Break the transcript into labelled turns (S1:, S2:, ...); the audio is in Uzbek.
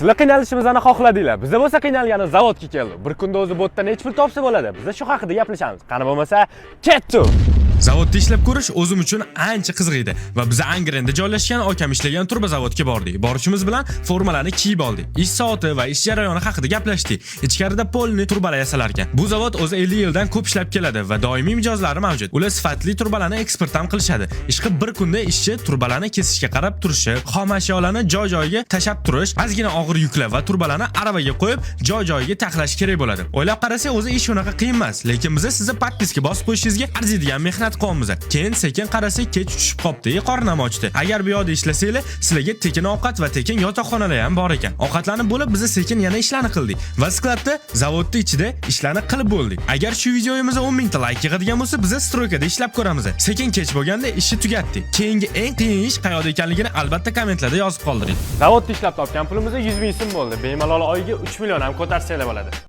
S1: Sizlar qiynalishimizni xohladinglar. Bizda bo'lsa qiynalgani zavodga keldi. Bir kunda o'zi botdan necha pul topsa bo'ladi. Biz shu haqida gaplashamiz. Qani bo'lmasa, ketdi.
S2: Zavodda ishlab ko'rish o'zim uchun ancha qiziq edi va biz Angrenda joylashgan okam ishlagan turba zavodga bordik. Borishimiz bilan formalarni kiyib oldik. Ish soati va ish jarayoni haqida gaplashdik. Ichkarida polni turbalar yasalar ekan. Bu zavod o'zi 50 yildan ko'p ishlab keladi va doimiy mijozlari mavjud. Ular sifatli turbalarni eksport ham qilishadi. Ishqi bir kunda ishchi turbalarni kesishga qarab turishi, xom ashyolarni joy-joyiga tashab turish, ozgina og'ir yuklar va turbalarni aravaga qo'yib, joy-joyiga taxlash kerak bo'ladi. O'ylab qarasak, o'zi ish unaqa qiyin emas, lekin biz sizni podpiska bosib qo'yishingizga arziydigan mehnat qilamiz. Keyin sekin qarasak, kech tushib qopdi, qornim ochdi. Agar bu yoqda ishlasanglar, sizlarga tekin ovqat va tekin yotoqxonalar ham bor ekan. Ovqatlanib bo'lib, biz sekin yana ishlarni qildik va skladda, zavodda ichida ishlarni qilib bo'ldik. Agar shu videoyimizni 10 mingta layk yig'adigan bo'lsa, biz stroykada ishlab ko'ramiz. Sekin kech bo'lganda ishni tugatdik. Keyingi eng qiyin ish qayerda ekanligini albatta kommentlarda yozib qoldiring.
S1: Zavodda ishlab topgan pulimiz 100 ming so'm bo'ldi. Bemalol oyiga 3 million ham ko'tarsanglar bo'ladi.